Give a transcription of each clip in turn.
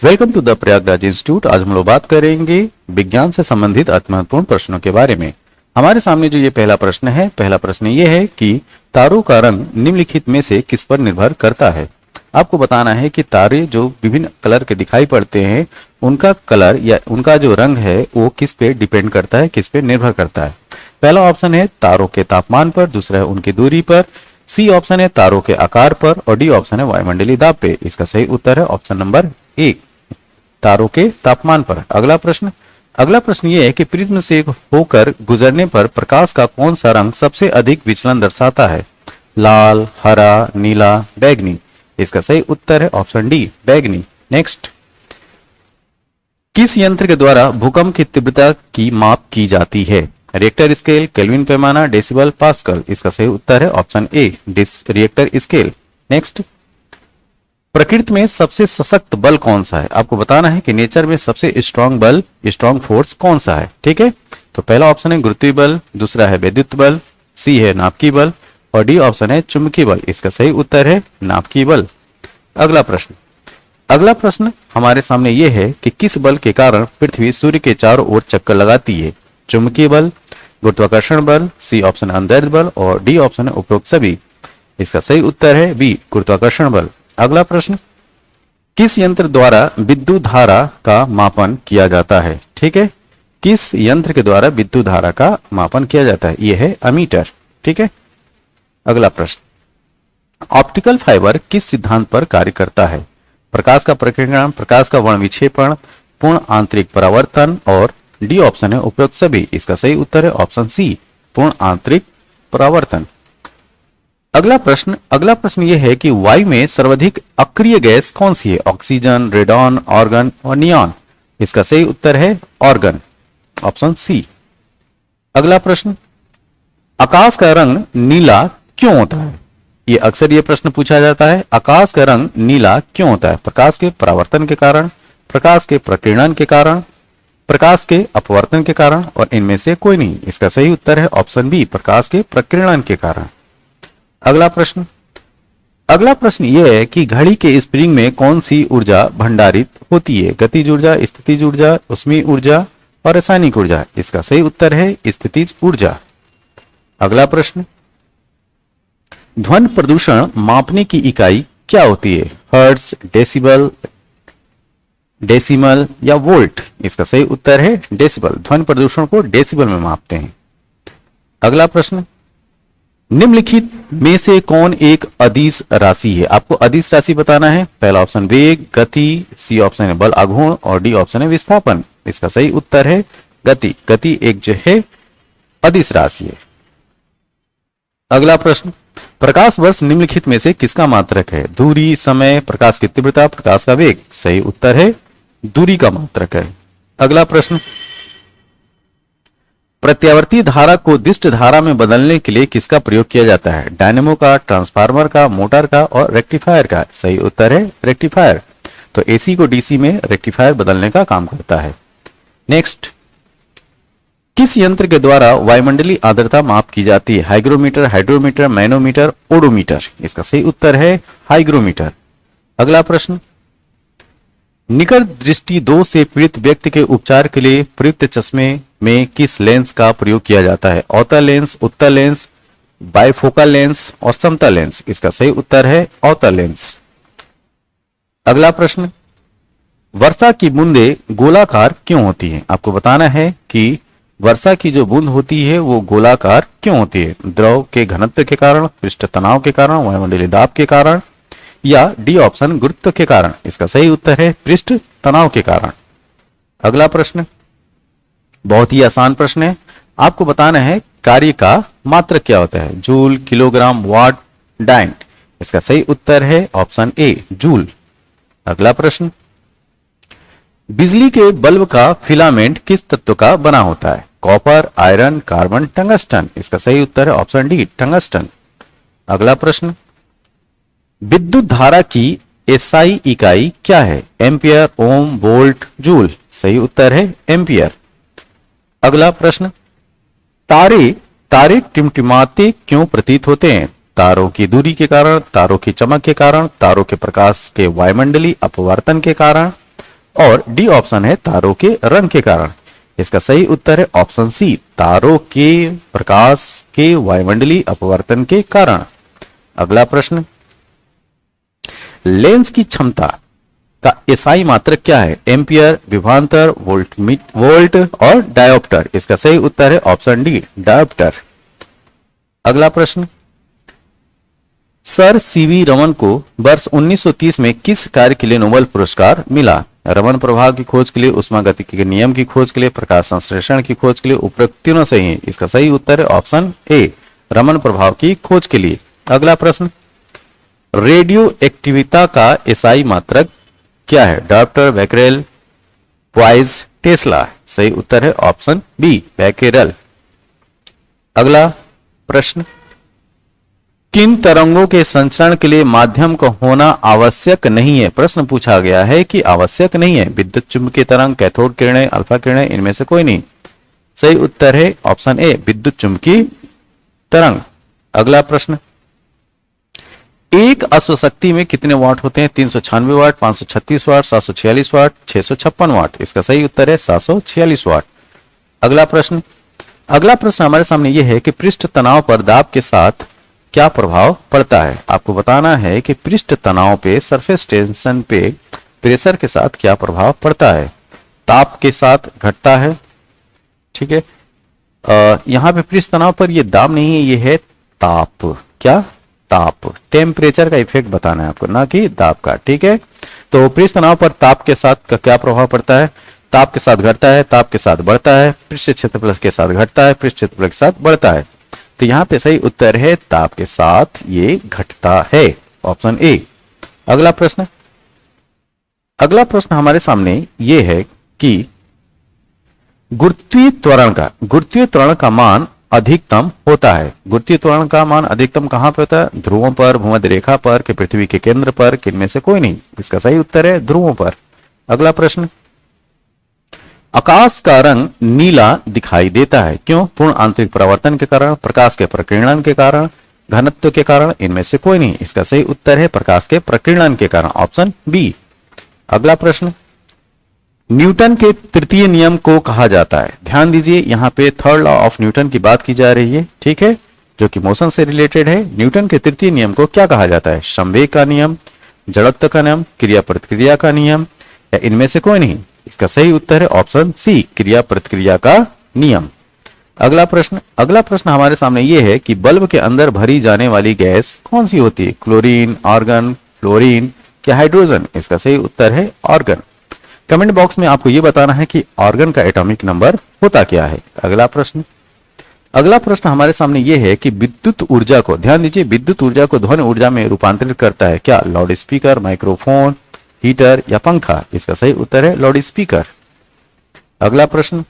Welcome to the Prayagraj institute. आज हम लोग बात करेंगे विज्ञान से संबंधित अति महत्वपूर्ण प्रश्नों के बारे में। हमारे सामने जो ये पहला प्रश्न है, पहला प्रश्न ये है कि तारों का रंग निम्नलिखित में से किस पर निर्भर करता है। आपको बताना है कि तारे जो विभिन्न कलर के दिखाई पड़ते हैं, उनका कलर या उनका जो रंग है वो किस पे डिपेंड करता है, किस पे निर्भर करता है। पहला ऑप्शन है तारों के तापमान पर, दूसरा है उनकी दूरी पर, सी ऑप्शन है तारों के आकार पर और डी ऑप्शन है वायुमंडलीय दाब पे। इसका सही उत्तर है ऑप्शन नंबर ए, तारों के तापमान पर। अगला प्रश्न ये है कि प्रिज्म से होकर गुजरने पर प्रकाश का कौन सा रंग सबसे अधिक विचलन दर्शाता है। लाल, हरा, नीला, बैगनी। इसका सही उत्तर है ऑप्शन डी, बैगनी। नेक्स्ट, किस यंत्र के द्वारा भूकंप की तीव्रता की माप की जाती है। रिएक्टर स्केल, केल्विन पैमाना, डेसिबल, पास्कल। इसका सही उत्तर है option A, Richter scale. Next, प्रकृति में सबसे सशक्त बल कौन सा है। आपको बताना है कि नेचर में सबसे स्ट्रांग बल, स्ट्रांग फोर्स कौन सा है। ठीक है, तो पहला ऑप्शन है गुरुत्वीय बल, दूसरा है वैद्युत बल, सी है नाभिकीय बल और डी ऑप्शन है चुंबकीय बल। इसका सही उत्तर है नाभिकीय बल। अगला प्रश्न हमारे सामने यह है कि किस बल के कारण पृथ्वी सूर्य के चारों ओर चक्कर लगाती है। चुंबकीय बल, गुरुत्वाकर्षण बल, सी ऑप्शन है अंतरिक्ष बल और डी ऑप्शन है उपरोक्त सभी। इसका सही उत्तर है बी, गुरुत्वाकर्षण बल। अगला प्रश्न, किस यंत्र द्वारा विद्युत धारा का मापन किया जाता है। ठीक है, किस यंत्र के द्वारा विद्युत धारा का मापन किया जाता है, यह है अमीटर। ठीक है, अगला प्रश्न, ऑप्टिकल फाइबर किस सिद्धांत पर कार्य करता है। प्रकाश का प्रकीर्णन, प्रकाश का वर्ण विक्षेपण, पूर्ण आंतरिक परावर्तन और डी ऑप्शन है उपरोक्त सभी। इसका सही उत्तर है ऑप्शन सी, पूर्ण आंतरिक परावर्तन। अगला प्रश्न यह है कि वायु में सर्वाधिक अक्रिय गैस कौन सी है। ऑक्सीजन, रेडॉन, ऑर्गन और नियॉन। इसका सही उत्तर है ऑर्गन, ऑप्शन सी। अगला प्रश्न, आकाश का रंग नीला क्यों होता है। ये अक्सर ये प्रश्न पूछा जाता है, आकाश का रंग नीला क्यों होता है। प्रकाश के परावर्तन के कारण, प्रकाश के प्रकीर्णन के कारण, प्रकाश के अपवर्तन के कारण और इनमें से कोई नहीं। इसका सही उत्तर है ऑप्शन बी, प्रकाश के प्रकीर्णन के कारण। अगला प्रश्न यह है कि घड़ी के स्प्रिंग में कौन सी ऊर्जा भंडारित होती है। गतिज ऊर्जा, स्थितिज ऊर्जा, ऊष्मीय ऊर्जा और रासायनिक ऊर्जा। इसका सही उत्तर है स्थितिज ऊर्जा। अगला प्रश्न, ध्वनि प्रदूषण मापने की इकाई क्या होती है। हर्ट्ज, डेसिबल, डेसिमल या वोल्ट। इसका सही उत्तर है डेसिबल। ध्वनि प्रदूषण को डेसिबल में मापते हैं। अगला प्रश्न, निम्नलिखित में से कौन एक अदिश राशि है। आपको अदिश राशि बताना है। पहला ऑप्शन वेग, गति, सी ऑप्शन है बल आघूर्ण और डी ऑप्शन है विस्थापन। इसका सही उत्तर है गति। गति एक जो है अदिश राशि है। अगला प्रश्न, प्रकाश वर्ष निम्नलिखित में से किसका मात्रक है। दूरी, समय, प्रकाश की तीव्रता, प्रकाश का वेग। सही उत्तर है दूरी का मात्रक है। अगला प्रश्न, प्रत्यावर्ती धारा को दिष्ट धारा में बदलने के लिए किसका प्रयोग किया जाता है। डायनेमो का, ट्रांसफार्मर का, मोटर का और रेक्टिफायर का। सही उत्तर है रेक्टिफायर। तो एसी को डीसी में रेक्टिफायर बदलने का काम करता है। नेक्स्ट, किस यंत्र के द्वारा वायुमंडलीय आर्द्रता माप की जाती है। Hygrometer, hydrometer, manometer, odometer. इसका सही उत्तर है हाइग्रोमीटर। अगला प्रश्न, निकट दृष्टि दोष से पीड़ित व्यक्ति के उपचार के लिए प्रयुक्त चश्मे में किस लेंस का प्रयोग किया जाता है। अवतल लेंस, उत्तल लेंस, बाइफोकल लेंस और समतल लेंस। इसका सही उत्तर है अवतल लेंस। अगला प्रश्न, वर्षा की बूंदें गोलाकार क्यों होती हैं। आपको बताना है कि वर्षा की जो बूंद होती है वो गोलाकार क्यों होती है। द्रव के घनत्व के कारण, पृष्ठ तनाव के कारण, वायुमंडलीय दाब के कारण या डी ऑप्शन गुरुत्व के कारण। इसका सही उत्तर है पृष्ठ तनाव के कारण। अगला प्रश्न बहुत ही आसान प्रश्न है। आपको बताना है कार्य का मात्रक क्या होता है। जूल, किलोग्राम, वाट, डाइट। इसका सही उत्तर है ऑप्शन ए, जूल। अगला प्रश्न, बिजली के बल्ब का फिलामेंट किस तत्व का बना होता है। Copper, iron, carbon, tungsten. इसका सही उत्तर है ऑप्शन डी, टंगस्टन। अगला प्रश्न, विद्युत धारा की एसआई इकाई क्या है। एम्पियर, ओम, वोल्ट, जूल। सही उत्तर है एम्पियर। अगला प्रश्न, तारे टिमटिमाते क्यों प्रतीत होते हैं। तारों की दूरी के कारण, तारों की चमक के कारण, तारों के प्रकाश के वायुमंडलीय अपवर्तन के कारण, और डी ऑप्शन है तारों के रंग के कारण। इसका सही उत्तर है ऑप्शन सी, तारों के प्रकाश के वायुमंडलीय अपवर्तन के कारण। अगला प्रश्न, लेंस की क्षमता का एसआई मात्रक क्या है? एम्पियर, विभवांतर, वोल्ट और डायोप्टर। इसका सही उत्तर है ऑप्शन डी, डायोप्टर। अगला प्रश्न, सर सीवी रमन को वर्ष 1930 में किस कार्य के लिए नोबेल पुरस्कार मिला? रमन प्रभाव की खोज के लिए, उष्मागतिकी के नियम की खोज के लिए, प्रकाश संश्लेषण की खोज के लिए, उपरोक्त तीनों सही है। इसका सही उत्तर है ऑप्शन ए, रमन प्रभाव की खोज के लिए। अगला प्रश्न, रेडियो एक्टिविता का एसआई मात्रक क्या है? Dioptre, Becquerel, poised, Tesla. सही उत्तर है ऑप्शन बी, बैकरेल। अगला प्रश्न, किन तरंगों के संचरण के लिए माध्यम का होना आवश्यक नहीं है? प्रश्न पूछा गया है कि आवश्यक नहीं है। विद्युत चुंबकीय तरंग, कैथोड किरणें, अल्फा किरणें, इनमें से कोई नहीं। सही उत्तर है ऑप्शन ए, विद्युत चुंबकीय तरंग। अगला प्रश्न, एक अश्वशक्ति में कितने वाट होते हैं? 396 वाट, 536 वाट, 746 वाट, 656 वाट। इसका सही उत्तर है 746 वाट। अगला प्रश्न, हमारे सामने यह है कि पृष्ठ तनाव पर दाब के साथ क्या प्रभाव पड़ता है? आपको बताना है कि पृष्ठ तनाव पे, सरफेस टेंशन पे प्रेशर के साथ क्या प्रभाव पड़ता है। ताप के साथ घटता है, ठीक है। यहां पे पृष्ठ तनाव पर ये दाब नहीं है, ये है ताप। क्या? ताप। टेम्परेचर का इफेक्ट बताना है आपको, ना कि दाब का, ठीक है। तो पृष्ठ तनाव पर ताप के साथ का क्या प्रभाव पड़ता है? ताप के साथ घटता है, ताप के साथ बढ़ता है, पृष्ठ क्षेत्रफल के साथ घटता है, पृष्ठ क्षेत्रफल के साथ बढ़ता है। तो यहां पे सही उत्तर है ताप के साथ ये घटता है, ऑप्शन ए। अगला प्रश्न, हमारे सामने ये है कि गुरुत्वीय त्वरण का मान अधिकतम होता है। गुरुत्वीय त्वरण का मान अधिकतम कहां पे होता है? ध्रुवों पर, भूमध्य रेखा पर, कि पृथ्वी के केंद्र पर, कि इनमें से कोई नहीं। इसका सही उत्तर है ध्रुवों पर। अगला प्रश्न, आकाश का रंग नीला दिखाई देता है, क्यों? पूर्ण आंतरिक परावर्तन के कारण, प्रकाश के प्रकीर्णन के कारण, घनत्व के कारण, इनमें से कोई नहीं। इसका सही उत्तर है प्रकाश के प्रकीर्णन के कारण, ऑप्शन बी। अगला प्रश्न, न्यूटन के तृतीय नियम को कहा जाता है? ध्यान दीजिए, यहां पे थर्ड लॉ ऑफ न्यूटन की बात की जा रही है, ठीक है, जो कि मोशन से रिलेटेड है। न्यूटन के तृतीय नियम को क्या कहा जाता है? संवेग का नियम, जड़त्व का नियम, क्रिया प्रतिक्रिया का नियम, या इनमें से कोई नहीं। इसका सही उत्तर है ऑप्शन सी, क्रिया प्रतिक्रिया का नियम। अगला प्रश्न हमारे सामने यह है कि बल्ब के अंदर भरी जाने वाली गैस कौन सी होती है? क्लोरीन, आर्गन, फ्लोरीन या हाइड्रोजन? इसका सही उत्तर है आर्गन। कमेंट बॉक्स में आपको यह बताना है कि आर्गन का एटॉमिक नंबर होता क्या है। अगला प्रश्न हमारे सामने यह है कि विद्युत ऊर्जा को, ध्यान दीजिए, विद्युत ऊर्जा को ध्वनि ऊर्जा में रूपांतरित करता है क्या? लाउड स्पीकर, माइक्रोफोन, हीटर या पंखा? इसका सही उत्तर है लाउड स्पीकर। अगला प्रश्न,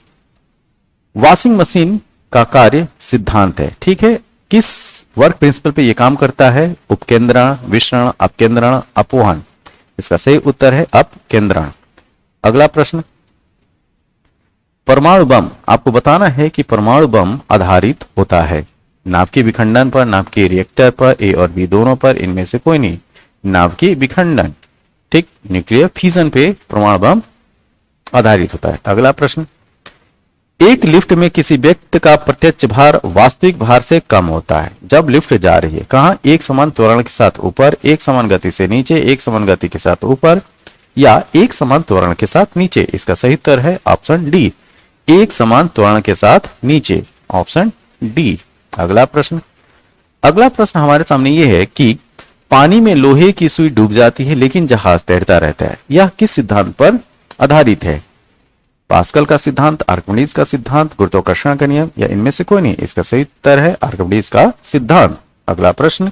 वॉशिंग मशीन का कार्य सिद्धांत है, ठीक है, किस वर्क प्रिंसिपल पे ये काम करता है? उपकेंद्रण, विसरण, अपकेंद्रण, अपवहन? इसका सही उत्तर है अपकेंद्रण। अगला प्रश्न, परमाणु बम, आपको बताना है कि परमाणु बम आधारित होता है नाभिकीय विखंडन पर, नाभिकीय रिएक्टर पर, ए और बी दोनों पर, इनमें से कोई नहीं। नाभिकीय विखंडन, ठीक, न्यूक्लियर फिजन पे परमाणु बम आधारित होता है। अगला प्रश्न, एक लिफ्ट में किसी व्यक्ति का प्रत्यक्ष भार वास्तविक भार से कम होता है जब लिफ्ट जा रही है, कहां? एक समान त्वरण के साथ ऊपर, एक समान गति से नीचे, एक समान गति के साथ ऊपर, या एक समान त्वरण के साथ नीचे? इसका सही उत्तर है ऑप्शन डी, एक समान त्वरण के साथ नीचे, ऑप्शन डी। अगला प्रश्न हमारे सामने यह है कि पानी में लोहे की सुई डूब जाती है लेकिन जहाज तैरता रहता है, यह किस सिद्धांत पर आधारित है? पास्कल का सिद्धांत, आर्किमिडीज का सिद्धांत, गुरुत्वाकर्षण का नियम, या इनमें से कोई नहीं? इसका सही उत्तर है आर्किमिडीज का सिद्धांत। अगला प्रश्न,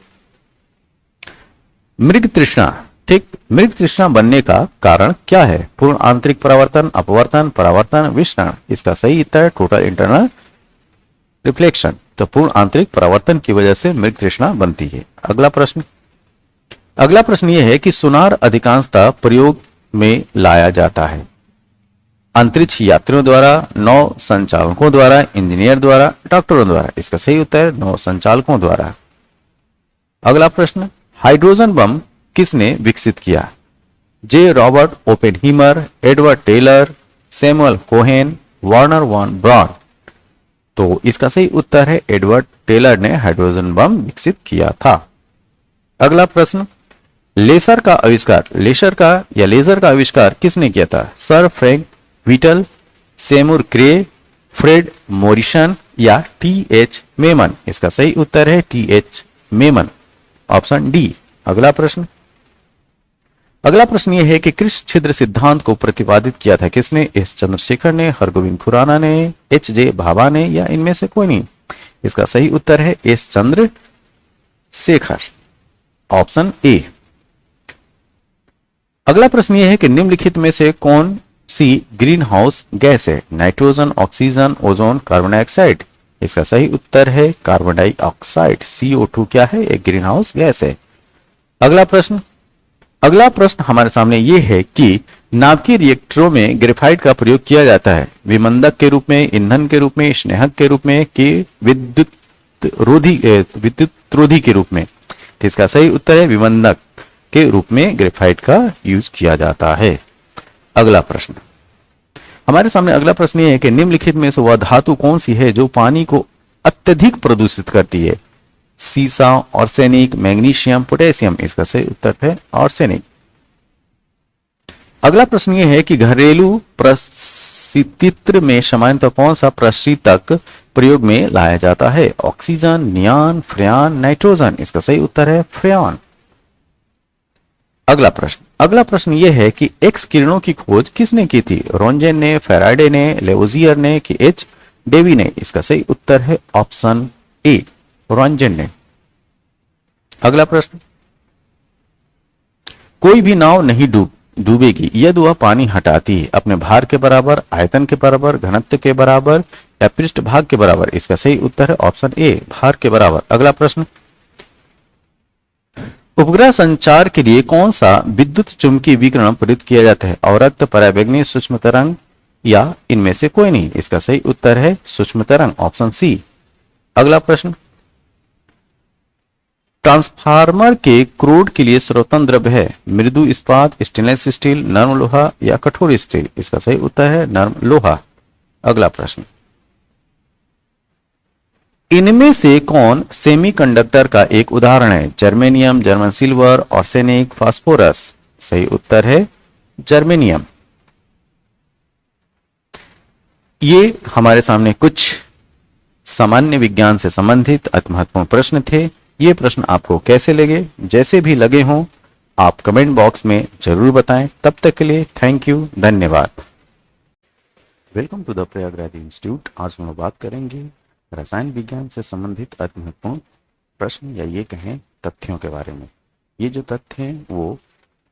मृग तृष्णा, ठीक, मृग तृष्णा बनने का कारण क्या है? पूर्ण आंतरिक परावर्तन, अपवर्तन, परावर्तन, विसरण? इसका सही उत्तर है टोटल इंटरनल रिफ्लेक्शन। तो पूर्ण आंतरिक परावर्तन की वजह से मृग तृष्णा बनती है। अगला प्रश्न यह है कि सोनार अधिकांशतः प्रयोग में लाया जाता है अंतरिक्ष यात्रियों द्वारा, नौ संचालकों द्वारा, इंजीनियर द्वारा, डॉक्टरों द्वारा? इसका सही उत्तर है नौ संचालकों द्वारा। अगला प्रश्न, हाइड्रोजन बम किसने विकसित किया? J Robert Oppenheimer, Edward Teller, Samuel Cohen, Wernher von Braun. तो इसका सही उत्तर है एडवर्ड टेलर ने हाइड्रोजन बम विकसित किया था। अगला प्रश्न, लेसर का आविष्कार किसने किया था? सर फ्रैंक व्हीटल, सेमुर क्रे, फ्रेड मोरिसन या टी एच मेमन। इसका सही उत्तर है T H Memon, option D. अगला प्रश्न यह है कि कृष्ण छिद्र सिद्धांत को प्रतिपादित किया था किसने? एस चंद्रशेखर ने, हरगोविंद खुराना ने, एच जे भाभा ने या इनमें से कोई नहीं। इसका सही उत्तर है एस चंद्रशेखर, ऑप्शन ए। अगला प्रश्न यह है कि निम्नलिखित में से कौन सी ग्रीन हाउस गैस है? Nitrogen, oxygen, ozone, carbon dioxide. इसका सही उत्तर है कार्बन डाइऑक्साइड, CO2 क्या है? एक ग्रीन हाउस गैस है। अगला प्रश्न हमारे सामने ये है कि नाभिकीय रिएक्टरों में ग्रेफाइट का प्रयोग किया जाता है विमंदक के रूप में, ईंधन के रूप में, स्नेहक के रूप में कि विद्युत रोधी के रूप में। तो इसका सही उत्तर है विमंदक के रूप में ग्रेफाइट का यूज किया जाता है। अगला प्रश्न हमारे सामने अगला प्रश्न ये है कि निम्नलिखित में से वह धातु कौन सी है जो पानी को अत्यधिक प्रदूषित करती है? सीसा, आर्सेनिक, मैग्नीशियम, पोटेशियम। इसका सही उत्तर है आर्सेनिक। अगला प्रश्न यह है कि घरेलू प्रशीतित्र में सामान्यतः कौन सा प्रशीतक प्रयोग में लाया जाता है? Oxygen, neon, freon, nitrogen. इसका सही उत्तर है फ्रेयॉन। अगला प्रश्न यह है कि एक्स किरणों की खोज किसने की थी? रोंजेन ने, फेराडे ने, लेवोजियर ने कि एच डेवी ने। इसका सही उत्तर है ऑप्शन ए, रोंजेन ने। अगला प्रश्न, कोई भी नाव नहीं डूबेगी यदि वह पानी हटाती है अपने भार के बराबर, आयतन के बराबर, घनत्व के बराबर या पृष्ठ भाग के बराबर। इसका सही उत्तर है ऑप्शन ए, भार के बराबर। अगला प्रश्न, उपग्रह संचार के लिए कौन सा विद्युत चुंबकीय विकिरण प्रयुक्त किया जाता है? अवरक्त, पराबैंगनी, सूक्ष्म तरंग या इनमें से कोई नहीं। इसका सही उत्तर है सूक्ष्म तरंग, ऑप्शन सी। अगला प्रश्न, ट्रांसफार्मर के क्रोड के लिए सर्वोत्तम द्रव्य है? मृदु इस्पात, स्टेनलेस स्टील, नर्म लोहा या कठोर स्टील। इसका सही उत्तर है नर्म लोहा। अगला प्रश्न, इनमें से कौन सेमीकंडक्टर का एक उदाहरण है? Germanium, German silver, arsenic, phosphorus. सही उत्तर है जर्मेनियम। ये हमारे सामने कुछ सामान्य विज्ञान से संबंधित अति महत्वपूर्ण प्रश्न थे। ये प्रश्न आपको कैसे लगे? जैसे भी लगे हों आप कमेंट बॉक्स में जरूर बताएं। तब तक के लिए थैंक यू, धन्यवाद। Welcome to the Prayagraj institute. आज हम बात करेंगे रसायन विज्ञान से संबंधित अति महत्वपूर्ण प्रश्न या ये कहें तथ्यों के बारे में। ये जो तथ्य हैं वो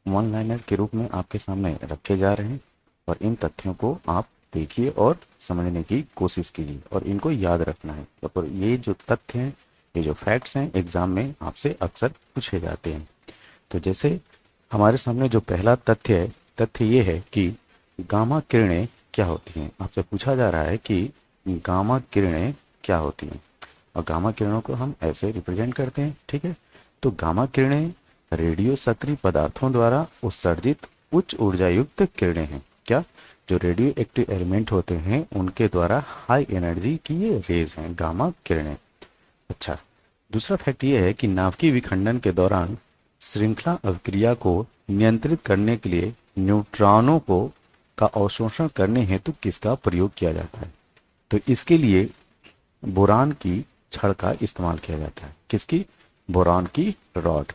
वन लाइनर के रूप में आपके सामने रखे जा रहे हैं और इन तथ्यों को आप देखिए और समझने की कोशिश कीजिए और इनको याद रखना है। और ये जो तथ्य हैं, ये जो फैक्ट्स हैं एग्जाम में आपसे अक्सर पूछे जाते हैं। तो जैसे हमारे सामने जो पहला तथ्य है, तथ्य ये है कि गामा किरणें क्या होती हैं। आपसे पूछा जा रहा है कि गामा किरणें क्या होती हैं और गामा किरणों को हम ऐसे रिप्रेजेंट करते हैं, ठीक है। तो गामा किरणें रेडियो सक्रिय पदार्थों द्वारा उत्सर्जित उच्च ऊर्जा युक्त किरणें हैं। क्या? जो रेडियो एक्टिव एलिमेंट होते हैं उनके द्वारा हाई एनर्जी की ये रेज हैं गामा किरणें। अच्छा, दूसरा फैक्ट ये है कि नाभिकीय विखंडन के दौरान श्रृंखला अभिक्रिया को नियंत्रित करने के लिए न्यूट्रॉनों को का अवशोषण करने हेतु किसका प्रयोग किया जाता है? तो इसके लिए बोरान की छड़ का इस्तेमाल किया जाता है। किसकी? बोरान की रॉड।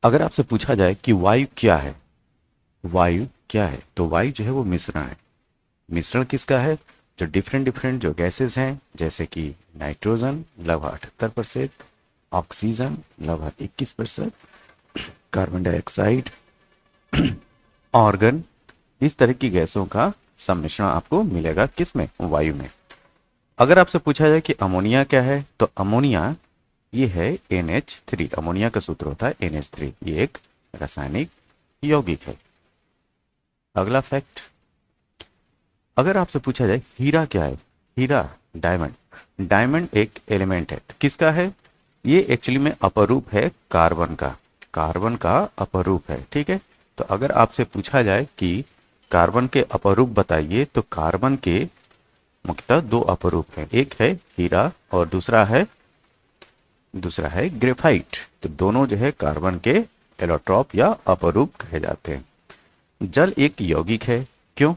अगर आपसे पूछा जाए कि वायु क्या है, वायु क्या है, तो वायु जो है वो मिश्रण है। मिश्रण किसका है? जो डिफरेंट जो गैसेस हैं, जैसे कि नाइट्रोजन लगभग 78%, ऑक्सीजन लगभग 21%, कार्बन डाइऑक्साइड, ऑर्गन, इस तरह की गैसों का सम्मिश्रण आपको मिलेगा किसमें? वायु में। अगर आपसे पूछा जाए कि अमोनिया क्या है, तो अमोनिया ये है NH3। अमोनिया का सूत्र होता है NH3। ये एक रासायनिक यौगिक है। अगला फैक्ट, अगर आपसे पूछा जाए हीरा क्या है, हीरा डायमंड। डायमंड एक एलिमेंट है, किसका है? ये एक्चुअली में अपरूप है कार्बन का, कार्बन का अपरूप है, ठीक है। तो अगर आपसे पूछा जाए कि कार्बन के अपरूप बताइए, तो कार्बन के मुख्यतः दो अपरूप हैं, एक है हीरा और दूसरा है ग्रेफाइट। तो दोनों जो है कार्बन के एलोट्रॉप या अपरूप कहे जाते हैं। जल एक यौगिक है, क्यों?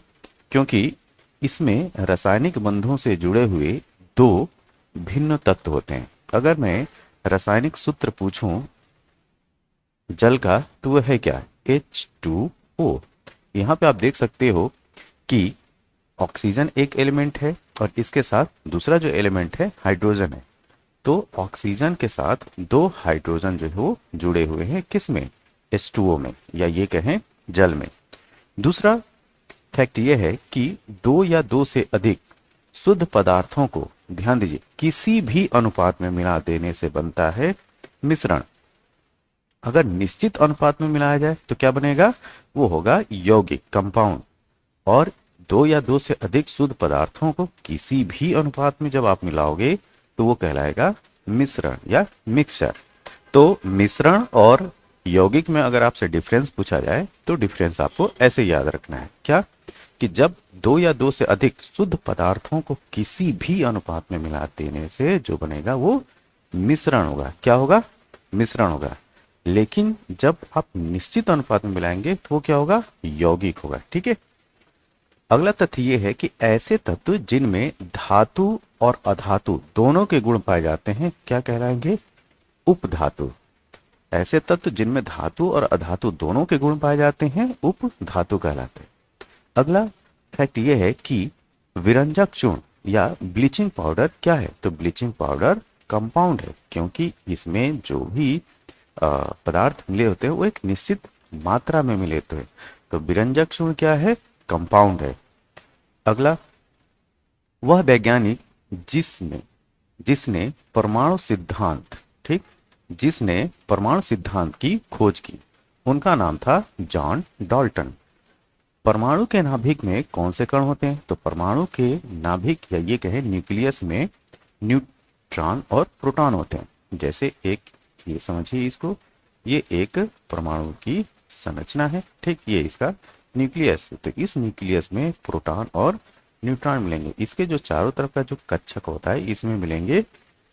क्योंकि इसमें रासायनिक बंधों से जुड़े हुए दो भिन्न तत्व होते हैं। अगर मैं रासायनिक सूत्र पूछूं जल का, तो वह है क्या? H2O। यहाँ पे आप देख सकते हो कि ऑक्सीजन एक एलिमेंट है और इसके साथ दूसरा जो एलिमेंट है हाइड्रोजन है। तो ऑक्सीजन के साथ दो हाइड्रोजन जो है वो जुड़े हुए हैं, किस में? H2O में, या ये कहें जल में। दूसरा फैक्ट ये है कि दो या दो से अधिक शुद्ध पदार्थों को, ध्यान दीजिए, किसी भी अनुपात में मिला देने से बनता है मिश्रण। अगर निश्चित अनुपात में मिलाया जाए तो क्या बनेगा? वो होगा यौगिक, कंपाउंड। और दो या दो से अधिक शुद्ध पदार्थों को किसी भी अनुपात में जब आप मिलाओगे तो वो कहलाएगा मिश्रण या मिक्सचर। तो मिश्रण और यौगिक में अगर आपसे डिफरेंस पूछा जाए तो डिफरेंस आपको ऐसे याद रखना है, क्या? कि जब दो या दो से अधिक शुद्ध पदार्थों को किसी भी अनुपात में मिला देने से जो बनेगा वो मिश्रण होगा। क्या होगा? मिश्रण होगा। लेकिन जब आप निश्चित अनुपात में मिलाएंगे तो वो क्या होगा? यौगिक होगा। ठीक है। अगला तथ्य ये है कि ऐसे तत्व जिनमें धातु और अधातु दोनों के गुण पाए जाते हैं क्या कहलाएंगे? उपधातु। ऐसे तत्व जिनमें धातु और अधातु दोनों के गुण पाए जाते हैं उपधातु कहलाते हैं। अगला फैक्ट ये है कि विरंजक चूर्ण या ब्लीचिंग पाउडर क्या है? तो ब्लीचिंग पाउडर कंपाउंड है, क्योंकि इसमें जो भी पदार्थ मिले होते हैं वो एक निश्चित मात्रा में मिले होते हैं। तो विरंजक चूर्ण क्या है? कंपाउंड है। अगला, वह वैज्ञानिक जिसने परमाणु सिद्धांत, ठीक, जिसने परमाणु सिद्धांत की खोज की, उनका नाम था जॉन डाल्टन। परमाणु के नाभिक में कौन से कण होते हैं? तो परमाणु के नाभिक या ये कहें न्यूक्लियस में न्यूट्रॉन और प्रोटॉन होते हैं। जैसे एक, ये समझिए इसको, ये एक परमाणु की संरचना है, ठीक, ये इसका न्यूक्लियस। तो इस न्यूक्लियस में प्रोटॉन और न्यूट्रॉन मिलेंगे। इसके जो चारों तरफ का जो कक्षक होता है इसमें मिलेंगे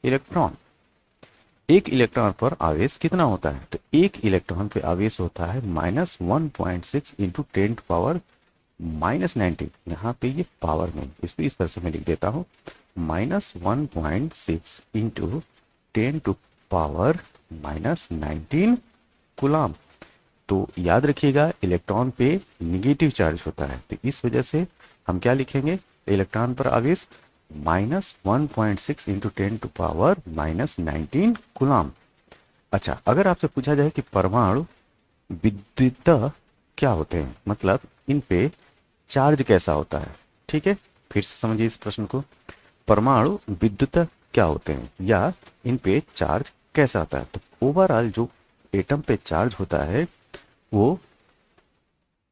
इलेक्ट्रॉन। एक इलेक्ट्रॉन पर आवेश कितना होता है? तो एक इलेक्ट्रॉन पे आवेश होता है -1.6 इंटू 10⁻⁻⁹। यहाँ पे ये पावर में, इसको इस तरह से मैं लिख देता हूँ, -1.6 इंटू 10⁻⁻⁹ कूलाम। तो याद रखिएगा इलेक्ट्रॉन पे निगेटिव चार्ज होता है, तो इस वजह से हम क्या लिखेंगे? इलेक्ट्रॉन पर आवेश -1.6 इंटू 10⁻⁻⁹ कूलाम। अच्छा, अगर आपसे पूछा जाए कि परमाणु विद्युत क्या होते हैं, मतलब इन पे चार्ज कैसा होता है, ठीक है, फिर से समझिए इस प्रश्न को। परमाणु विद्युत क्या होते हैं या इन पे चार्ज कैसा होता है? तो ओवरऑल जो एटम पे चार्ज होता है वो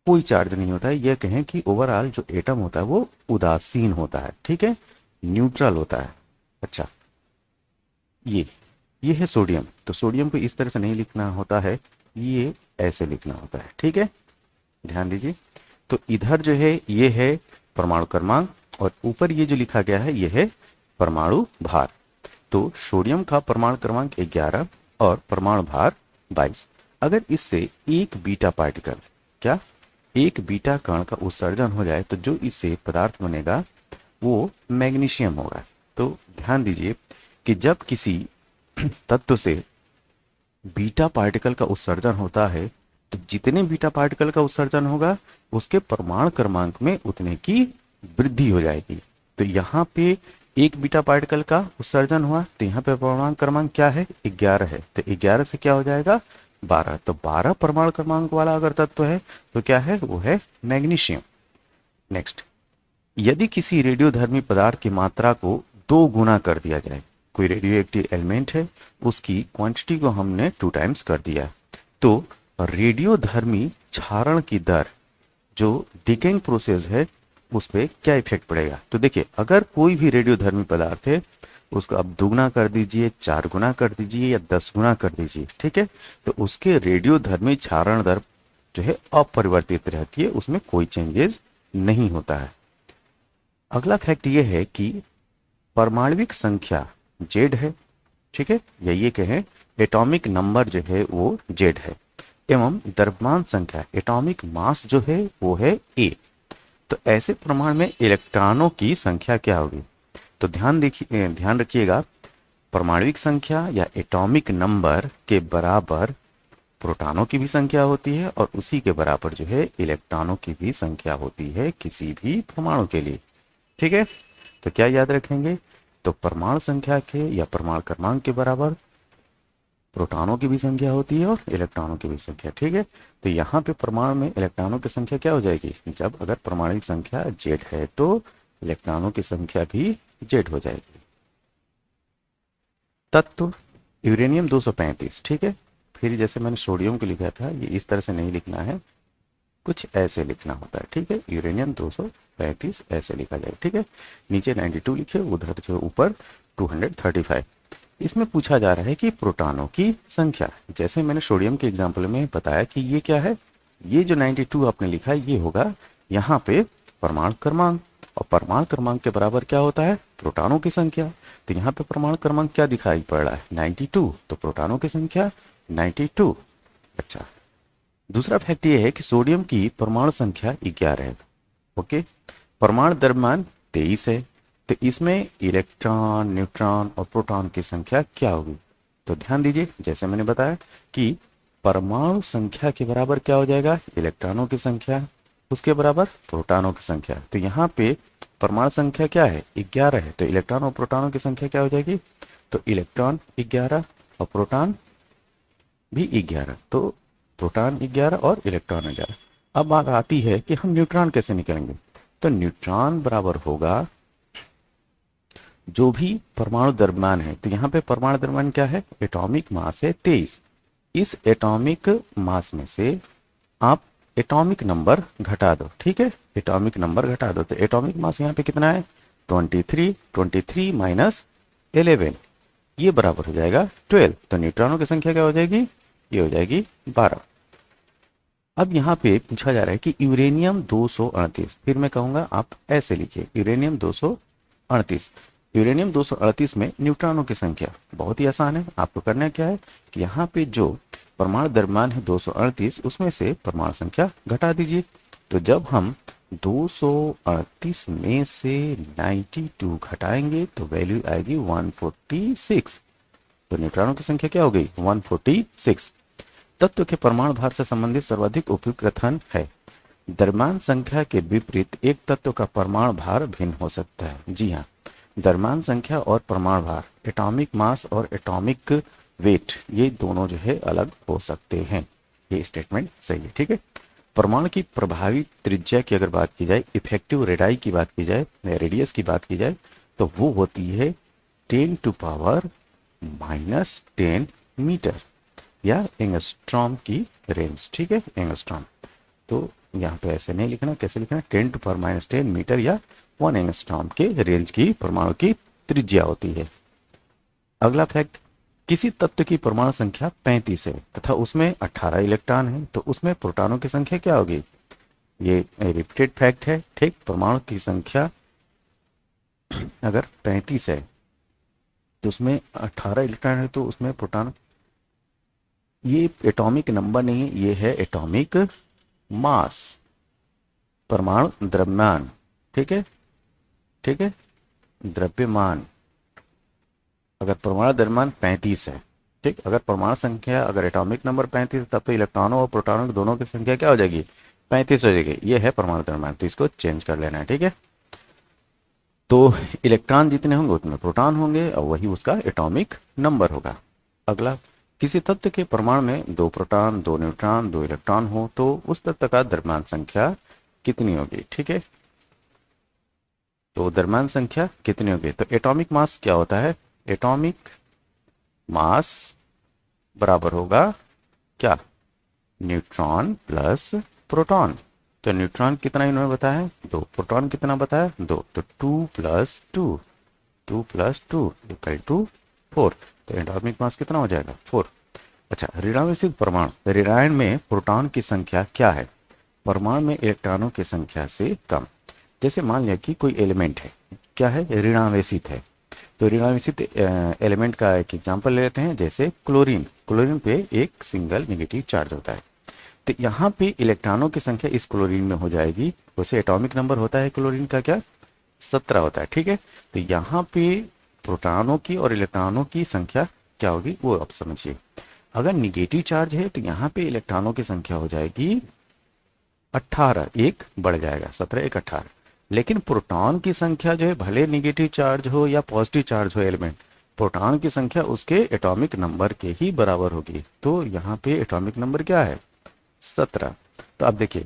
कोई चार्ज नहीं होता है, यह कहें कि ओवरऑल जो एटम होता है वो उदासीन होता है, ठीक है, न्यूट्रल होता है। अच्छा, ये है सोडियम। तो सोडियम को इस तरह से नहीं लिखना होता है, ये ऐसे लिखना होता है, ठीक है, ध्यान दीजिए। तो इधर जो है ये है परमाणु क्रमांक और ऊपर ये जो लिखा गया है ये है परमाणु भार। तो सोडियम का परमाणु क्रमांक 11 और परमाणु भार 22। अगर इससे एक बीटा पार्टिकल, क्या, एक बीटा कण का उत्सर्जन हो जाए तो जो इससे पदार्थ बनेगा वो मैग्नीशियम होगा। तो ध्यान दीजिए कि जब किसी तत्व से बीटा पार्टिकल का उत्सर्जन होता है तो जितने बीटा पार्टिकल का उत्सर्जन होगा उसके परमाणु क्रमांक में उतने की वृद्धि हो जाएगी। तो यहाँ पे एक बीटा पार्टिकल का उत्सर्जन हुआ तो यहाँ पे परमाणु क्रमांक क्या है? 11 है। तो 11 से क्या हो जाएगा? 12। तो 12 परमाणु क्रमांक वाला अगर तत्व है तो क्या है? वो है मैग्नीशियम। नेक्स्ट, यदि किसी रेडियोधर्मी पदार्थ की मात्रा को 2 गुना कर दिया जाए, कोई रेडियो एक्टिव एलिमेंट है उसकी क्वांटिटी को हमने 2 टाइम्स कर दिया, तो रेडियोधर्मी क्षारण की दर, जो डिकेइंग प्रोसेस है, उस पर क्या इफेक्ट पड़ेगा? तो देखिए, अगर कोई भी रेडियोधर्मी पदार्थ है उसको आप 2 गुना कर दीजिए, 4 गुना कर दीजिए या 10 गुना कर दीजिए, ठीक है, तो उसके रेडियोधर्मी क्षारण दर जो है अपरिवर्तित रहती है, उसमें कोई चेंजेस नहीं होता है। अगला फैक्ट ये है कि परमाणविक संख्या जेड है, ठीक है, या ये कहें एटॉमिक नंबर जो है वो जेड है, एवं द्रव्यमान संख्या एटॉमिक मास जो है वो है ए। तो ऐसे प्रमाण में इलेक्ट्रॉनों की संख्या क्या होगी? तो ध्यान रखिएगा, परमाणविक संख्या या एटॉमिक नंबर के बराबर प्रोटॉनों की भी संख्या होती है और उसी के बराबर जो है इलेक्ट्रॉनों की भी संख्या होती है किसी भी परमाणु के लिए, ठीक है। तो क्या याद रखेंगे? तो परमाणु संख्या के या परमाणु क्रमांक के बराबर प्रोटॉनों की भी संख्या होती है और इलेक्ट्रॉनों की भी संख्या, ठीक है। तो यहाँ पे परमाणु में इलेक्ट्रॉनों की संख्या क्या हो जाएगी? जब अगर परमाणु की संख्या जेड है तो इलेक्ट्रॉनों की संख्या भी जेड हो जाएगी। तत्व यूरेनियम 235, ठीक है। फिर जैसे मैंने सोडियम को लिखा था, ये इस तरह से नहीं लिखना है, कुछ ऐसे लिखना होता है, ठीक है। यूरेनियम 235 ऐसे लिखा जाए, ठीक है। नीचे 92 लिखे, उधर जो ऊपर 235। इसमें पूछा जा रहा है कि प्रोटॉनों की संख्या, जैसे मैंने सोडियम के एग्जाम्पल में बताया कि ये क्या है, ये जो 92 आपने लिखा है ये होगा यहाँ पे परमाणु क्रमांक, और परमाणु क्रमांक के बराबर क्या होता है? प्रोटॉनों की संख्या। तो यहाँ पे परमाणु क्रमांक क्या दिखाई पड़ रहा है? 92, तो प्रोटॉनों की संख्या 92। अच्छा, दूसरा फैक्ट ये है कि सोडियम की परमाणु संख्या 11 है, ओके। परमाणु द्रव्यमान 23 है, तो इसमें इलेक्ट्रॉन, न्यूट्रॉन और प्रोटॉन की संख्या क्या होगी? तो ध्यान दीजिए, जैसे मैंने बताया कि परमाणु संख्या के बराबर क्या हो जाएगा? इलेक्ट्रॉनों की संख्या, उसके बराबर प्रोटॉनों की संख्या। तो यहाँ पे परमाणु संख्या क्या है? 11 है, तो इलेक्ट्रॉन और प्रोटॉनों की संख्या क्या हो जाएगी? तो इलेक्ट्रॉन 11 और प्रोटॉन भी 11, तो प्रोटॉन 11 और इलेक्ट्रॉन 11। अब बात आती है कि हम न्यूट्रॉन कैसे निकालेंगे? तो न्यूट्रॉन बराबर होगा जो भी परमाणु द्रव्यमान है, तो यहाँ पे परमाणु द्रव्यमान क्या है? एटॉमिक मास है 23। इस एटॉमिक मास में से आप एटॉमिक नंबर घटा दो, ठीक है, एटॉमिक नंबर घटा दो। तो एटॉमिक मास यहाँ पे कितना है? 23, 23 माइनस 11, ये बराबर हो जाएगा 12। तो न्यूट्रॉनों की संख्या क्या हो जाएगी? ये हो जाएगी 12। अब यहाँ पे पूछा जा रहा है कि यूरेनियम 238, फिर मैं कहूंगा आप ऐसे लिखिए, यूरेनियम 238। यूरेनियम 238 में न्यूट्रॉनों की संख्या बहुत ही आसान है, आपको करना क्या है कि यहाँ पे जो परमाणु द्रव्यमान है 238, उसमें से परमाणु संख्या घटा दीजिए। तो जब हम 238 में से 92 घटाएंगे तो वैल्यू आएगी 146। तो न्यूट्रॉनों की संख्या क्या हो गई? 146। तत्व के परमाणु भार से संबंधित सर्वाधिक उपयुक्त कथन है, द्रव्यमान संख्या के विपरीत एक तत्व का परमाणु भार भिन्न हो सकता है। जी हाँ, द्रव्यमान संख्या और परमाणु भार, एटॉमिक मास और एटॉमिक वेट, ये दोनों जो है अलग हो सकते हैं। ये स्टेटमेंट सही है, ठीक है। परमाणु की प्रभावी त्रिज्या की अगर बात की जाए, इफेक्टिव रेडाई की बात की जाए, रेडियस की बात की जाए, तो वो होती है 10⁻⁻10 मीटर या एंगस्ट्रॉम की रेंज, ठीक है, एंगस्ट्रॉम। तो यहाँ पे ऐसे नहीं लिखना, कैसे लिखना? 10⁻⁻10 मीटर या 1 एंगस्ट्रॉम के रेंज की परमाणु की त्रिज्या होती है। अगला फैक्ट, किसी तत्व की परमाणु संख्या 35 है तथा उसमें 18 इलेक्ट्रॉन है, तो उसमें प्रोटॉनों की संख्या क्या होगी? ये रिपीटेड फैक्ट है, ठीक। परमाणु की संख्या अगर 35 है तो उसमें 18 इलेक्ट्रॉन है, तो उसमें प्रोटॉन, ये एटॉमिक नंबर नहीं है, ये है एटॉमिक मास, परमाणु द्रव्यमान, ठीक है, ठीक है, द्रव्यमान। अगर परमाणु द्रव्यमान 35 है, ठीक, अगर परमाणु संख्या, अगर एटॉमिक नंबर 35 है, तब तो इलेक्ट्रॉनों और प्रोटॉनों की दोनों की संख्या क्या हो जाएगी? 35 हो जाएगी। ये है परमाणु द्रव्यमान, तो इसको चेंज कर लेना है, ठीक है। तो इलेक्ट्रॉन जितने होंगे उतने प्रोटॉन होंगे और वही उसका एटॉमिक नंबर होगा। अगला, किसी तत्व के परमाणु में 2 प्रोटॉन, 2 न्यूट्रॉन, 2 इलेक्ट्रॉन हो तो उस तत्व का द्रव्यमान संख्या कितनी होगी? ठीक है, तो द्रव्यमान संख्या कितनी होगी? तो एटॉमिक मास क्या होता है? एटॉमिक मास बराबर होगा क्या? Neutron plus proton. तो न्यूट्रॉन कितना इन्होंने बताया? 2। प्रोटॉन कितना बताया? 2। तो 2 प्लस 2, 2 प्लस 2 इक्वल टू 4। तो एटॉमिक मास कितना हो जाएगा? 4। अच्छा, ऋणावेशित परमाणु, ऋणायन में प्रोटॉन की संख्या क्या है? परमाणु में इलेक्ट्रॉनों की संख्या से कम। जैसे मान लिया कि कोई एलिमेंट है, क्या है, ऋणावेशित है। तो ऋणावेशित एलिमेंट का एक एग्जांपल ले लेते हैं, जैसे क्लोरीन। क्लोरीन पे एक सिंगल नेगेटिव चार्ज होता है, तो यहाँ पे इलेक्ट्रॉनों की संख्या इस क्लोरीन में हो जाएगी। वैसे एटॉमिक नंबर होता है क्लोरीन का क्या, 17 होता है, ठीक है। तो यहाँ पे प्रोटॉनों की और इलेक्ट्रॉनों की संख्या क्या होगी वो आप समझिए। अगर निगेटिव चार्ज है तो यहाँ पे इलेक्ट्रॉनों की संख्या हो जाएगी 18, एक बढ़ जाएगा, 17 एक 18। लेकिन प्रोटॉन की संख्या जो है, भले निगेटिव चार्ज हो या पॉजिटिव चार्ज हो एलिमेंट, प्रोटॉन की संख्या उसके एटॉमिक नंबर के ही बराबर होगी। तो यहाँ पे एटॉमिक नंबर क्या है, 17। तो अब देखिए,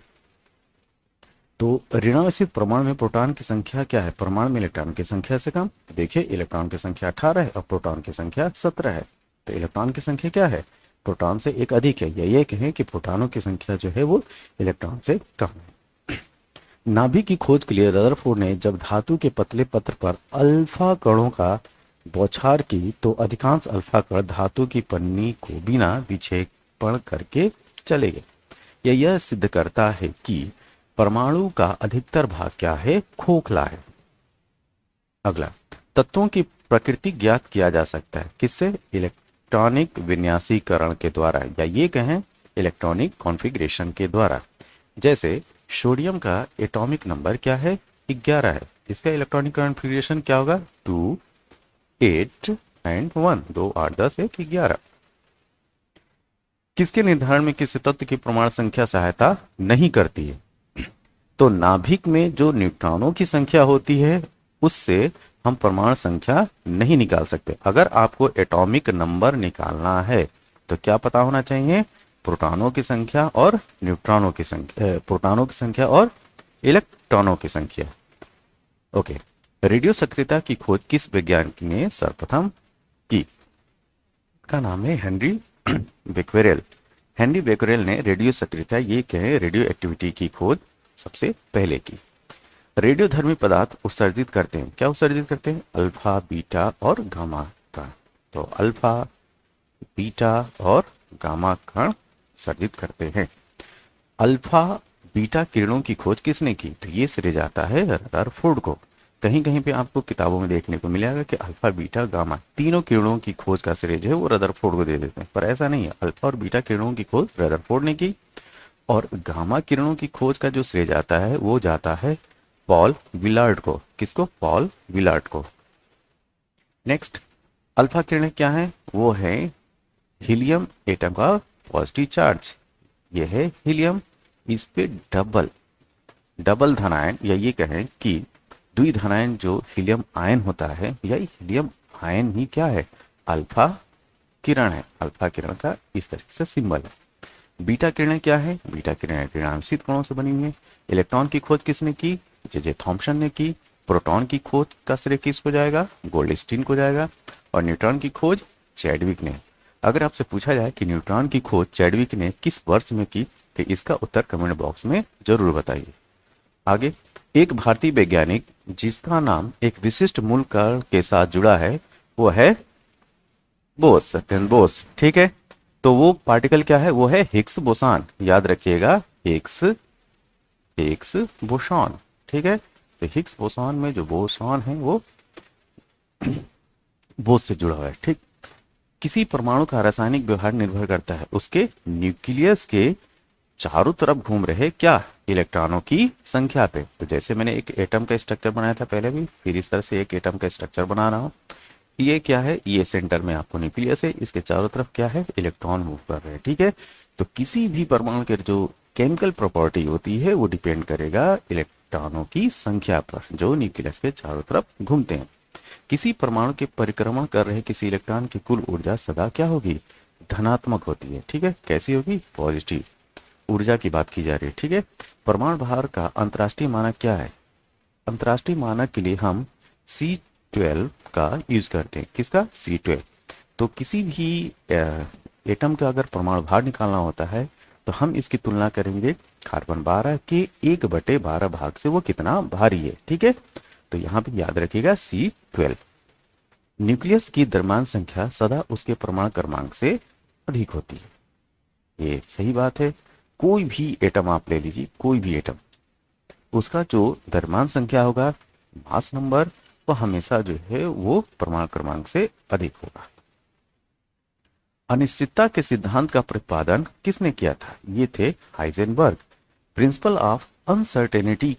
तो ऋणावेशित परमाणु में प्रोटॉन की संख्या क्या है, परमाणु में इलेक्ट्रॉन की संख्या से कम। देखिए इलेक्ट्रॉन की संख्या 18 है और प्रोटॉन की संख्या 17 है, तो इलेक्ट्रॉन की संख्या क्या है, प्रोटॉन से एक अधिक है। या ये कहें कि प्रोटॉनों की संख्या जो है वो इलेक्ट्रॉन से कम है। नाभिक की खोज के लिए रदरफोर्ड ने जब धातु के पतले पत्र पर अल्फा कणों का बौछार की, तो अधिकांश अल्फा कण धातु की पन्नी को बिना विक्षेपण करके चले गए। यह सिद्ध करता है कि परमाणु का अधिकतर भाग क्या है, खोखला है। अगला, तत्वों की प्रकृति ज्ञात किया जा सकता है किससे, इलेक्ट्रॉनिक विन्यासीकरण के द्वारा, या ये कहें इलेक्ट्रॉनिक कॉन्फ़िगरेशन के द्वारा। जैसे सोडियम का एटॉमिक नंबर क्या है, 11 है। इसका इलेक्ट्रॉनिक कॉन्फ़िगरेशन क्या होगा, 2 8 एंड 1, 2 8 10 1 11। किसके निर्धारण में किसी तत्व की परमाणु संख्या सहायता नहीं करती है, तो नाभिक में जो न्यूट्रॉनों की संख्या होती है उससे हम परमाणु संख्या नहीं निकाल सकते। अगर आपको एटॉमिक नंबर निकालना है तो क्या पता होना चाहिए, प्रोटॉनों की संख्या और न्यूट्रॉनों की संख्या, प्रोटॉनों की संख्या और इलेक्ट्रॉनों की संख्या। ओके, रेडियो सक्रियता की खोज किस वैज्ञानिक ने सर्वप्रथम की, का नाम है हेनरी बेक्वेरेल। हेनरी बेक्वेरेल ने रेडियो सक्रियता, ये कहें रेडियो एक्टिविटी की खोज सबसे पहले की। रेडियोधर्मी पदार्थ उत्सर्जित करते हैं, क्या उत्सर्जित करते हैं, अल्फा बीटा और गामा कण। तो अल्फा बीटा और गामा कण उत्सर्जित करते हैं। अल्फा बीटा किरणों की खोज किसने की, तो ये श्रेय जाता है रदरफोर्ड को। कहीं कहीं पे आपको किताबों में देखने को मिलेगा कि अल्फा बीटा गामा तीनों किरणों की खोज का श्रेय जो है वो रदरफोर्ड को दे देते हैं, पर ऐसा नहीं है। अल्फा और बीटा किरणों की खोज रदरफोर्ड ने की, और गामा किरणों की खोज का जो श्रेय जाता है वो जाता है पॉल विलार्ड को। किसको, पॉल विलार्ड को। नेक्स्ट, अल्फा किरणें क्या है, वो है हीलियम एटम का पॉजिटिव चार्ज। ये है हीलियम, इस पे डबल धनायन, या ये कहें कि द्विधनायन जो हीलियम आयन होता है, या हीलियम आयन ही क्या है, अल्फा किरण है। अल्फा किरण का इस तरीके से सिंबल है। बीटा किरणें क्या है, बीटा किरणें ऋणांशित कणों से बनी हुई है। इलेक्ट्रॉन की खोज किसने की, जे थॉम्पसन ने की। प्रोटॉन की खोज का श्रेय किसको जाएगा, गोल्डस्टीन को जाएगा। और न्यूट्रॉन की खोज चैडविक ने। अगर आपसे पूछा जाए कि न्यूट्रॉन की खोज चैडविक ने किस वर्ष में की, तो इसका उत्तर कमेंट बॉक्स में जरूर बताइए। आगे, एक भारतीय वैज्ञानिक जिसका नाम एक विशिष्ट मूल कारण के साथ जुड़ा है, वो है बोस, सत्येंद्र बोस, ठीक है। तो वो पार्टिकल क्या है, वो है हिग्स बोसान। याद रखिएगा, हिग्स बोसॉन, ठीक है। तो हिग्स बोसॉन में जो बोसॉन है वो बोस से जुड़ा हुआ है, ठीक। किसी परमाणु का रासायनिक व्यवहार निर्भर करता है उसके न्यूक्लियस के चारों तरफ घूम रहे क्या, इलेक्ट्रॉनों की संख्या पे। तो जैसे मैंने एक एटम का स्ट्रक्चर बनाया था पहले भी, फिर इस तरह से एक एटम का स्ट्रक्चर बना रहा हूं। ये क्या है, ये सेंटर में आपको न्यूक्लियस है, इसके चारों तरफ क्या है, इलेक्ट्रॉन मूव कर रहे हैं, ठीक है। तो किसी भी परमाणु के जो केमिकल प्रॉपर्टी होती है वो डिपेंड करेगा इलेक्ट्रॉनों की संख्या पर, जो न्यूक्लियस के चारों तरफ घूमते हैं। किसी परमाणु के परिक्रमण कर रहे किसी इलेक्ट्रॉन की कुल ऊर्जा सदा क्या होगी, धनात्मक होती है, ठीक है। कैसी होगी, पॉजिटिव ऊर्जा की बात की जा रही है, ठीक है। परमाणु भार का अंतर्राष्ट्रीय मानक क्या है, अंतर्राष्ट्रीय मानक के लिए हम C12 का यूज करते हैं। किसका, C12। तो किसी भी एटम का अगर परमाणु भार निकालना होता है तो हम इसकी तुलना करेंगे कार्बन 12 के 1/12 भाग से, वो कितना भारी है, ठीक है। तो यहाँ पे याद रखिएगा C12। न्यूक्लियस की द्रव्यमान संख्या सदा उसके परमाणु क्रमांक से अधिक होती है। ये सही बात है। कोई भी एटम आप ले लीजिए, कोई भी एटम, उसका जो द्रव्यमान संख्या होगा, मास नंबर, वो हमेशा जो है वो परमाणु क्रमांक से अधिक होगा। अनिश्चितता के सिद्धांत का प्रतिपादन किसने किया था? ये थे हाइजेनबर्ग। प्रिंसिपल ऑफ अनसर्टेनिटी,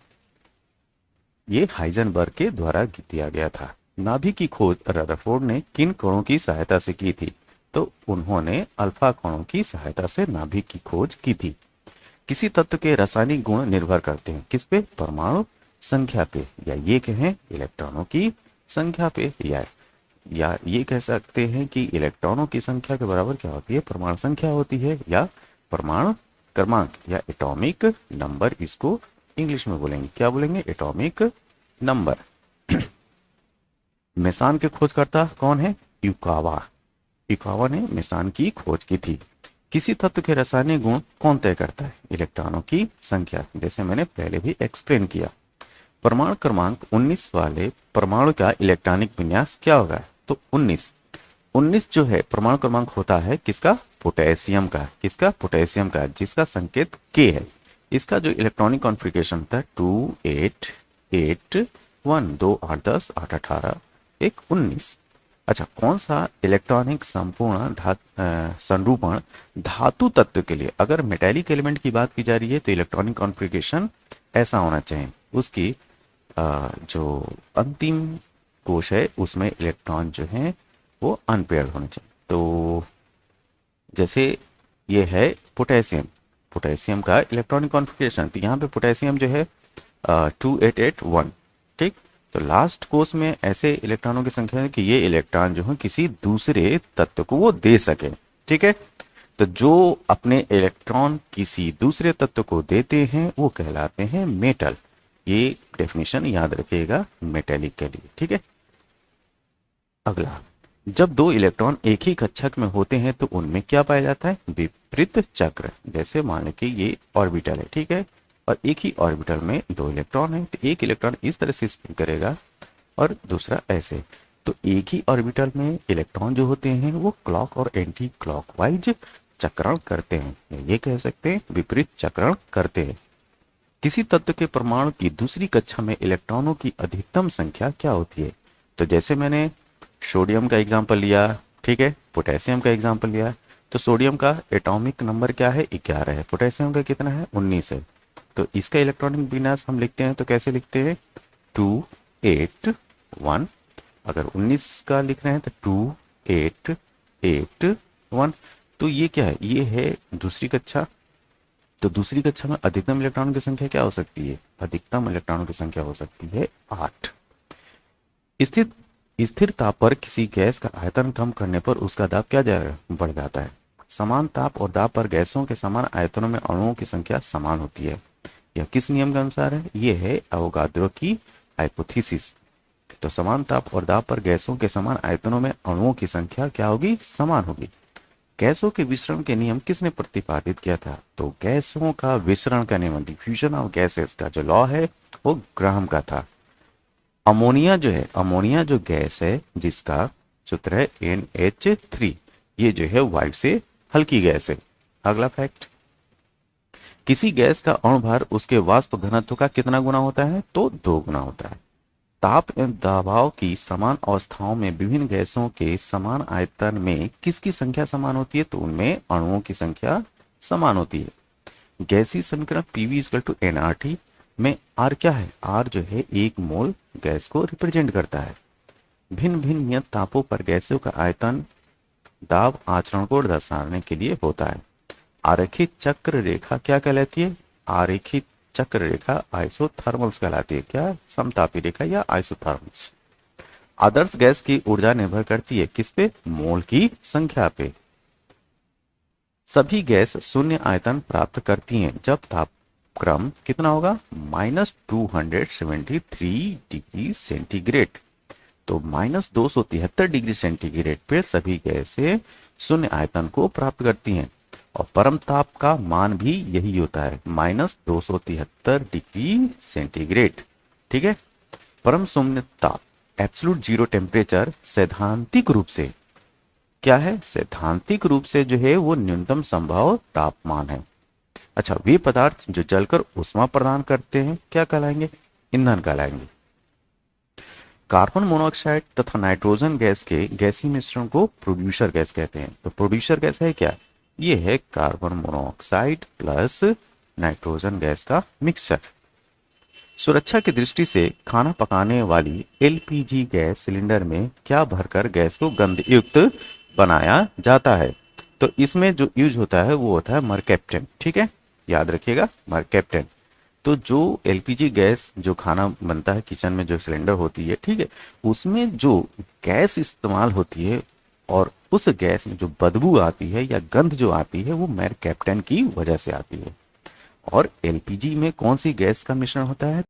ये हाइजेनबर्ग के द्वारा दिया गया था। नाभिक की खोज रदरफोर्ड ने किन कणों की सहायता से की थी? तो उन्होंने अल्फा कणों की सहायता से नाभिक की खोज की थी। किसी तत्व के रासायनिक गुण निर्भर करते हैं किस पे? परमाणु संख्या पे, या ये कहें इलेक्ट्रॉनों की संख्या पे, या ये कह सकते हैं कि इलेक्ट्रॉनों की संख्या के बराबर क्या होती है? परमाणु संख्या होती है, या परमाणु क्रमांक, या एटॉमिक नंबर, इसको इंग्लिश में बोलेंगे, क्या बोलेंगे? Atomic number. मेसान के खोजकर्ता कौन है? युकावा। युकावा ने मेसान की खोज की थी। किसी तत्व के रासायनिक गुण कौन तय करता है? इलेक्ट्रॉनों की संख्या, जैसे मैंने पहले भी एक्सप्लेन किया। परमाणु क्रमांक 19 वाले परमाणु का इलेक्ट्रॉनिक विन्यास क्या होगा? तो 19 जो है परमाणु क्रमांक होता है किसका? पोटेशियम का। किसका? पोटेशियम का, जिसका संकेत K है। इसका जो इलेक्ट्रॉनिक कॉन्फ़िगरेशन होता है 2 8 8 1, 2 8 10 8 18 1 19। अच्छा, कौन सा इलेक्ट्रॉनिक संपूर्ण संरूपण धातु तत्व के लिए? अगर मेटेलिक एलिमेंट की बात की जा रही है तो इलेक्ट्रॉनिक कॉन्फ़िगरेशन ऐसा होना चाहिए। उसकी जो अंतिम कोश है उसमें इलेक्ट्रॉन जो है वो अनपेयर्ड होने चाहिए। तो जैसे ये है पोटेशियम, पोटेशियम का इलेक्ट्रॉनिक कॉन्फ़िगरेशन, तो यहाँ पे पोटेशियम जो है 2881, ठीक। तो लास्ट कोर्स में ऐसे इलेक्ट्रॉनों की संख्या है कि ये इलेक्ट्रॉन जो है किसी दूसरे तत्व को वो दे सके, ठीक है। तो जो अपने इलेक्ट्रॉन किसी दूसरे तत्व को देते हैं वो कहलाते हैं मेटल। ये डेफिनेशन याद रखिएगा मेटेलिक के लिए, ठीक है। अगला, जब दो इलेक्ट्रॉन एक ही कक्षक में होते हैं तो उनमें क्या पाया जाता है? विपरीत चक्र। जैसे मान लें कि ये ऑर्बिटल है, ठीक है, और एक ही ऑर्बिटल में दो इलेक्ट्रॉन है, तो एक इलेक्ट्रॉन इस तरह से स्पिन करेगा और दूसरा ऐसे। तो एक ही ऑर्बिटल में इलेक्ट्रॉन जो होते हैं वो क्लॉक और एंटी क्लॉकवाइज चक्रण करते हैं, ये कह सकते हैं विपरीत चक्रण करते हैं। किसी तत्व के परमाणु की दूसरी कक्षा में इलेक्ट्रॉनों की अधिकतम संख्या क्या होती है? तो जैसे मैंने सोडियम का एग्जाम्पल लिया, ठीक है, पोटेशियम का एग्जाम्पल लिया, तो सोडियम का एटॉमिक नंबर क्या है? 11 है। पोटेशियम का कितना है? 19 है। तो इसका इलेक्ट्रॉनिक विन्यास हम लिखते हैं तो कैसे लिखते हैं? 2 8 1। अगर 19 का लिख रहे हैं तो 2 8 8 1। तो ये क्या है? ये है दूसरी कक्षा। तो दूसरी कक्षा में अधिकतम इलेक्ट्रॉनों की संख्या क्या हो सकती है? अधिकतम इलेक्ट्रॉनों की संख्या हो सकती है 8। स्थिर ताप पर किसी गैस का आयतन कम करने पर उसका दाब क्या बढ़ जाता है? समान ताप और दाब पर गैसों के समान आयतनों में अणुओं की संख्या समान होती है। यह किस नियम के अनुसार है? ये है अवोगाद्रो की हाइपोथेसिस। तो समान ताप और दाब पर गैसों के समान आयतनों में अणुओं की संख्या क्या होगी? समान होगी। गैसों के विसरण के नियम किसने प्रतिपादित किया था? तो गैसों का विसरण का नियम, डिफ्यूजन ऑफ गैसेस का जो लॉ है वो ग्राहम का था। अमोनिया जो है, अमोनिया जो गैस है जिसका सूत्र है NH3, ये जो है वायु से हल्की गैस है। अगला फैक्ट, किसी गैस का अणुभार उसके वाष्प घनत्व का कितना गुना होता है? तो 2 गुना होता है। ताप एवं दबाव की समान अवस्थाओं में विभिन्न गैसों के समान आयतन में किसकी संख्या समान होती है? तो उनमें अणुओं की संख्या समान होती है। गैसीय समीकरण PV=nRT में R क्या है? R जो है 1 मोल गैस को रिप्रेजेंट करता है। भिन्न भिन्न नियत तापों पर गैसों का आयतन दाब आचरण को दर्शाने के लिए होता है। आरेखित चक्र रेखा क्या कहलाती है? आरेखित चक्र रेखा आइसोथर्मल्स कहलाती है। क्या? समतापी रेखा या आइसोथर्मल्स। आदर्श गैस की ऊर्जा निर्भर करती है किस पे? मोल की संख्या पे। सभी गैस शून्य आयतन प्राप्त करती हैं जब तापक्रम कितना होगा? -273 डिग्री सेंटीग्रेड। तो -273 डिग्री सेंटीग्रेड पे सभी गैसें शून्य आयतन को प्राप्त करती हैं और परम ताप का मान भी यही होता है -273 डिग्री सेंटीग्रेड, ठीक है। परम शून्य ताप एब्सोल्यूट जीरो टेम्परेचर सैद्धांतिक रूप से क्या है, सैद्धांतिक रूप से जो है वो न्यूनतम संभव तापमान है। अच्छा, वे पदार्थ जो जलकर ऊष्मा प्रदान करते हैं क्या कहलाएंगे, ईंधन कहलाएंगे। कार्बन मोनोऑक्साइड तथा नाइट्रोजन गैस के गैसीय मिश्रण को प्रोड्यूसर गैस कहते हैं। तो प्रोड्यूसर गैस है क्या, ये है carbon monoxide plus nitrogen gas का मिक्सचर। सुरक्षा की दृष्टि से खाना पकाने वाली एलपीजी गैस सिलेंडर में क्या भरकर गैस को गंध युक्त बनाया जाता है। तो इसमें जो यूज होता है वो होता है मरकैप्टन, ठीक है, याद रखिएगा मरकैप्टन। तो जो एलपीजी गैस जो खाना बनता है किचन में जो सिलेंडर होती है, ठीक है, उसमें जो गैस इस्तेमाल होती है और उस गैस में जो बदबू आती है या गंध जो आती है वो मरकैप्टन की वजह से आती है। और एलपीजी में कौन सी गैस का मिश्रण होता है,